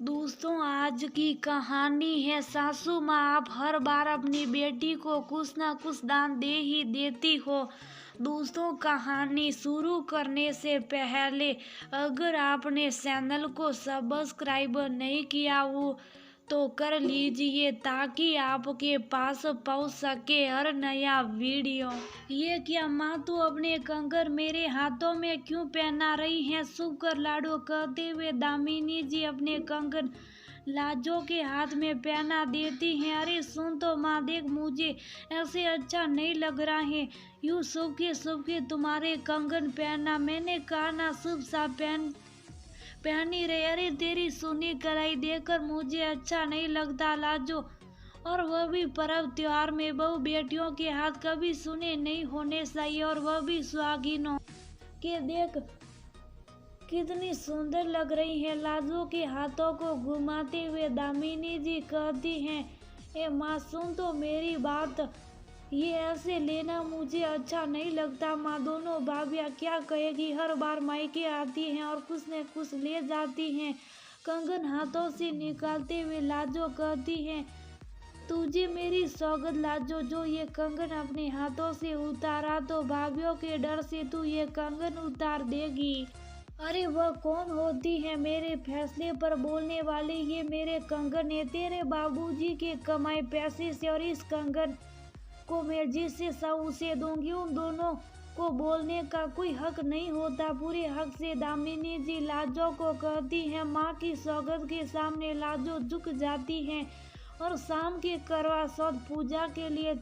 दोस्तों, आज की कहानी है सासू माँ। आप हर बार अपनी बेटी को कुछ ना कुछ दान दे ही देती हो। दोस्तों, कहानी शुरू करने से पहले अगर आपने चैनल को सब्सक्राइब नहीं किया हो तो कर लीजिए ताकि आपके पास पहुंच सके हर नया वीडियो। ये क्या माँ, तू अपने कंगन मेरे हाथों में क्यों पहना रही है? शुभ कर लाडो कहते हुए दामिनी जी अपने कंगन लाजो के हाथ में पहना देती हैं। अरे सुन तो माँ, देख मुझे ऐसे अच्छा नहीं लग रहा है। यूँ शुभ के तुम्हारे कंगन पहनना। मैंने कहा ना शुभ सा पहनी रहे। अरे तेरी सुनी कलाई देखकर मुझे अच्छा नहीं लगता लाजो, और वह भी पर्व त्योहार में। बहू बेटियों के हाथ कभी सुने नहीं होने चाहिए, और वह भी सुहागिनों के। देख कितनी सुंदर लग रही है। लाजो के हाथों को घुमाते हुए दामिनी जी कहती हैं, ए माँ सुन तो मेरी बात, ये ऐसे लेना मुझे अच्छा नहीं लगता। माँ, दोनों भाभियाँ क्या कहेगी? हर बार मायके आती हैं और कुछ न कुछ ले जाती हैं। कंगन हाथों से निकालते हुए लाजो कहती हैं, तुझे मेरी सौगंध लाजो, जो ये कंगन अपने हाथों से उतारा तो भाभीियों के डर से तू ये कंगन उतार देगी। अरे वह कौन होती है मेरे फैसले पर बोलने वाली? ये मेरे कंगन है, तेरे बाबूजी के कमाए पैसे से, और इस कंगन को मैं जिससे चाहूं उसे दूंगी। उन दोनों को बोलने का कोई हक नहीं होता। पूरे हक से दामिनी जी लाजो को कहती हैं। माँ की सौगंध के सामने लाजो झुक जाती हैं, और शाम के करवा चौथ पूजा के लिए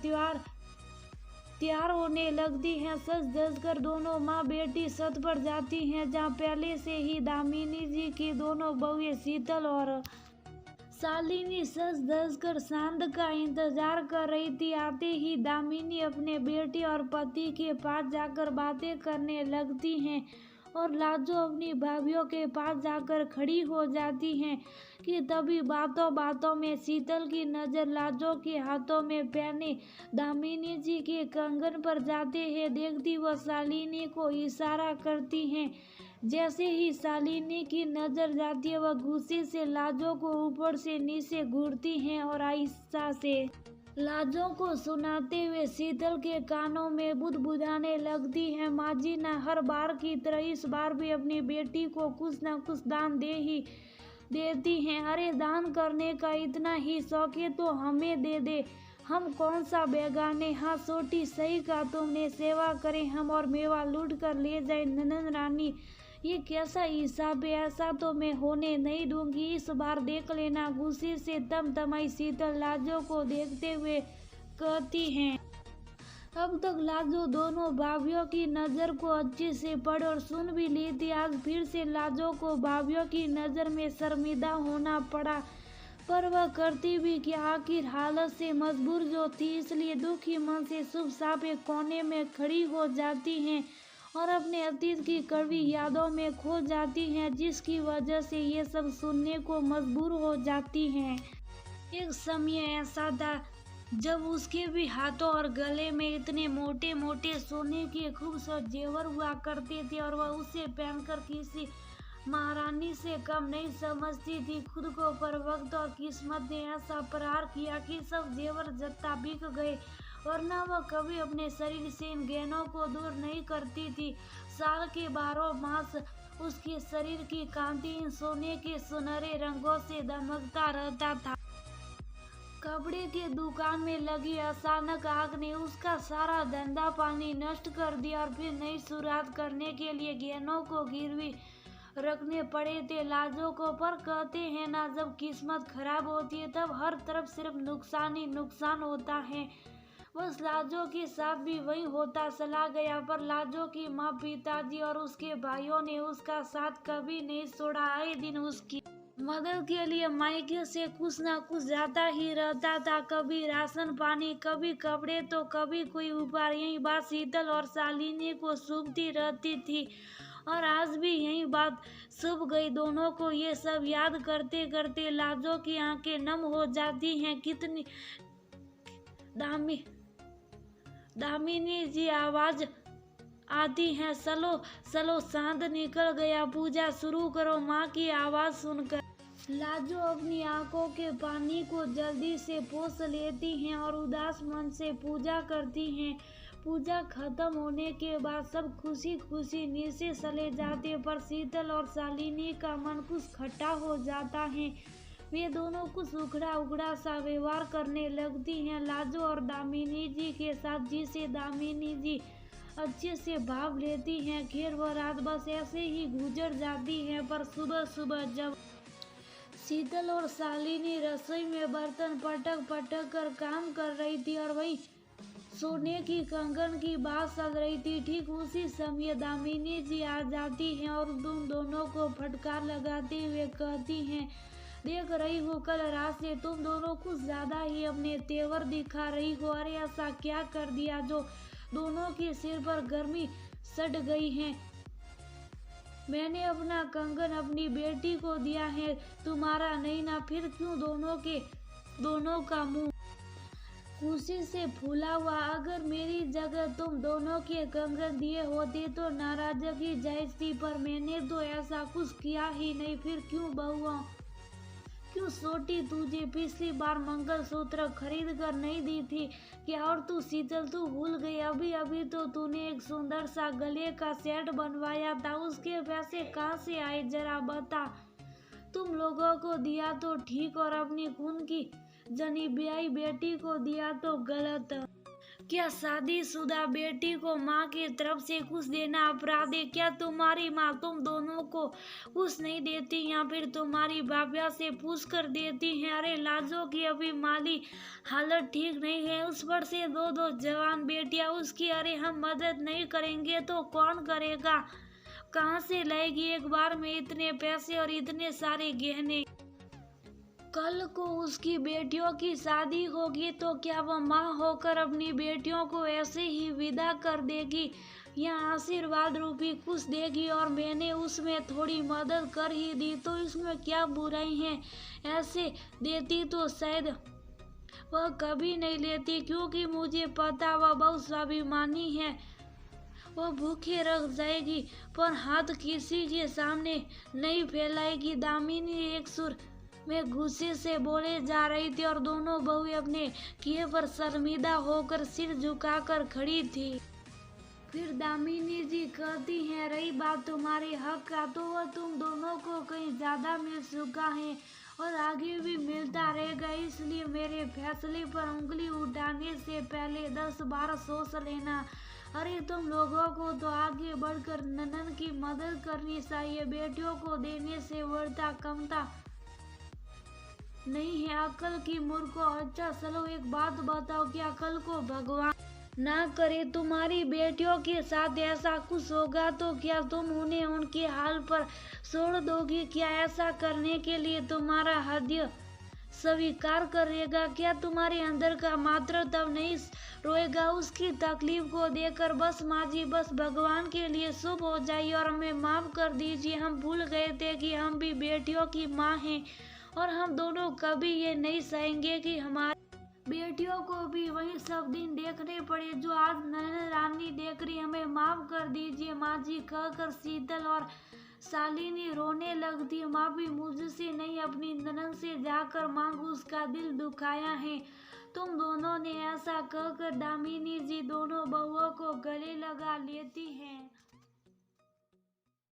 तैयार होने लगती हैं। सज धज कर दोनों माँ बेटी छत पर जाती हैं, जहाँ पहले से ही दामिनी जी की दोनों बहुएं शीतल और शालिनी सज धज कर चांद का इंतजार कर रही थी। आते ही दामिनी अपने बेटी और पति के पास जाकर बातें करने लगती हैं, और लाजो अपनी भाभीियों के पास जाकर खड़ी हो जाती हैं कि तभी बातों बातों में शीतल की नज़र लाजो के हाथों में पहने दामिनी जी के कंगन पर जाते हैं। देखती वह शालिनी को इशारा करती हैं। जैसे ही शालिनी की नज़र जाती है, वह गुस्से से लाजो को ऊपर से नीचे घूरती हैं और आहिस्ता से लाजो को सुनाते हुए शीतल के कानों में बुदबुदाने लगती है। माँ जी ना हर बार की तरह इस बार भी अपनी बेटी को कुछ न कुछ दान दे ही देती हैं। अरे दान करने का इतना ही शौक है तो हमें दे दे, हम कौन सा बेगाने। हाँ छोटी, सही कहा तुमने, सेवा करें हम और मेवा लूट कर ले जाए ननद रानी। ये कैसा हिसाब है? ऐसा तो मैं होने नहीं दूंगी, इस बार देख लेना। गुस्से से तमतमाई शीतल लाजो को देखते हुए कहती हैं। अब तक लाजो दोनों भाभीियों की नज़र को अच्छे से पढ़ और सुन भी ली थी। आज फिर से लाजो को भाभीियों की नज़र में शर्मिंदा होना पड़ा, पर वह करती भी कि आखिर हालत से मजबूर जो थी, इसलिए दुखी मन से चुपचाप एक कोने में खड़ी हो जाती हैं और अपने अतीत की कड़वी यादों में खो जाती हैं, जिसकी वजह से ये सब सुनने को मजबूर हो जाती हैं। एक समय ऐसा था जब उसके भी हाथों और गले में इतने मोटे मोटे सोने के खूबसूरत जेवर हुआ करते थे, और वह उसे पहनकर किसी महारानी से कम नहीं समझती थी खुद को। पर वक्त और किस्मत ने ऐसा प्रहार किया कि सब जेवर जत्ता बिक गए, वरना वह कभी अपने शरीर से इन गहनों को दूर नहीं करती थी। साल के 12 मास उसके शरीर की कांति इन सोने के सुनहरे रंगों से दमकता रहता था। कपड़े के दुकान में लगी अचानक आग ने उसका सारा धंधा पानी नष्ट कर दिया, और फिर नई शुरुआत करने के लिए गहनों को गिरवी रखने पड़े थे लाजो को। पर कहते हैं ना, जब किस्मत खराब होती है तब हर तरफ सिर्फ नुकसान ही नुकसान होता है। बस लाजो के साथ भी वही होता चला गया। पर लाजो की माँ, पिताजी और उसके भाइयों ने उसका साथ कभी नहीं छोड़ा। आए दिन उसकी मदद के लिए मायके से कुछ ना कुछ जाता ही रहता था, कभी राशन पानी, कभी कपड़े, तो कभी कोई उपहार। यही बात शीतल और शालिनी को चुभती रहती थी, और आज भी यही बात चुभ गई दोनों को। ये सब याद करते करते लाजो की आंखें नम हो जाती हैं। कितनी दामिनी जी आवाज आती है, चलो चलो चांद निकल गया, पूजा शुरू करो। माँ की आवाज सुनकर लाजो अपनी आंखों के पानी को जल्दी से पोंछ लेती हैं और उदास मन से पूजा करती हैं। पूजा खत्म होने के बाद सब खुशी खुशी नीचे चले जाते, पर शीतल और शालिनी का मन कुछ खट्टा हो जाता है। वे दोनों कुछ उखड़ा उखड़ा सा व्यवहार करने लगती हैं लाजो और दामिनी जी के साथ, जिसे दामिनी जी अच्छे से भाव लेती हैं। खैर वह रात बस ऐसे ही गुजर जाती है, पर सुबह सुबह जब शीतल और शालिनी रसोई में बर्तन पटक पटक कर काम कर रही थी और वही सोने की कंगन की बात चल रही थी, ठीक उसी समय दामिनी जी आ जाती हैं और तुम दोनों को फटकार लगाते हुए कहती हैं, देख रही हो कल रात से तुम दोनों कुछ ज्यादा ही अपने तेवर दिखा रही हो। अरे ऐसा क्या कर दिया जो दोनों के सिर पर गर्मी सट गई है? मैंने अपना कंगन अपनी बेटी को दिया है, तुम्हारा नहीं ना, फिर क्यों दोनों का मुंह खुशी से फूला हुआ? अगर मेरी जगह तुम दोनों के कंगन दिए होते तो नाराजगी जायज थी, पर मैंने तो ऐसा कुछ किया ही नहीं। फिर क्यों बहुआ क्यों सोटी, तुझे पिछली बार मंगलसूत्र खरीद कर नहीं दी थी क्या? और तू शीतल, तू भूल गई? अभी अभी तो तूने एक सुंदर सा गले का सेट बनवाया था, उसके पैसे कहाँ से आए जरा बता। तुम लोगों को दिया तो ठीक, और अपनी खून की जनी ब्याही बेटी को दिया तो गलत। क्या शादीशुदा बेटी को माँ की तरफ से कुछ देना अपराध है क्या? तुम्हारी माँ तुम दोनों को कुछ नहीं देती या फिर तुम्हारी बाबिया से पूछ कर देती हैं? अरे लाजो की अभी माली हालत ठीक नहीं है, उस पर से दो जवान बेटियां उसकी। अरे हम मदद नहीं करेंगे तो कौन करेगा? कहाँ से लाएगी एक बार में इतने पैसे और इतने सारे गहने? कल को उसकी बेटियों की शादी होगी तो क्या वह माँ होकर अपनी बेटियों को ऐसे ही विदा कर देगी या आशीर्वाद रूपी कुछ देगी? और मैंने उसमें थोड़ी मदद कर ही दी तो इसमें क्या बुराई है? ऐसे देती तो शायद वह कभी नहीं लेती, क्योंकि मुझे पता वह बहुत स्वाभिमानी है। वह भूखे रख जाएगी पर हाथ किसी के सामने नहीं फैलाएगी। दामिनी एक सुर में गुस्से से बोले जा रही थी और दोनों बहुएं अपने किए पर शर्मिंदा होकर सिर झुकाकर खड़ी थी। फिर दामिनी जी कहती हैं, रही बात तुम्हारे हक का तो वह तुम दोनों को कहीं ज्यादा मिल चुका है और आगे भी मिलता रहेगा, इसलिए मेरे फैसले पर उंगली उठाने से पहले 10 बार सोच लेना। अरे तुम लोगों को तो आगे बढ़कर ननन की मदद करनी चाहिए, बेटियों को देने से बढ़ता कमता नहीं है अकल की मूर्खों। अच्छा चलो एक बात बताओ, क्या कल को भगवान ना करे तुम्हारी बेटियों के साथ ऐसा कुछ होगा तो क्या तुम उन्हें उनके हाल पर छोड़ दोगी? क्या ऐसा करने के लिए तुम्हारा हृदय स्वीकार करेगा? क्या तुम्हारे अंदर का मात्र तब नहीं रोएगा उसकी तकलीफ को देखकर? बस माँ जी, बस भगवान के लिए शुभ हो जाइए और हमें माफ कर दीजिए। हम भूल गए थे कि हम भी बेटियों की माँ हैं और हम दोनों कभी ये नहीं सहेंगे कि हमारी बेटियों को भी वही सब दिन देखने पड़े जो आज नैना रानी देख रही। हमें माफ कर दीजिए माँ जी, कहकर शीतल और शालिनी रोने लगती। माफी मुझसे नहीं, अपनी ननद से जाकर मांग, उसका दिल दुखाया है तुम दोनों ने। ऐसा कहकर दामिनी जी दोनों बहुओं को गले लगा लेती हैं।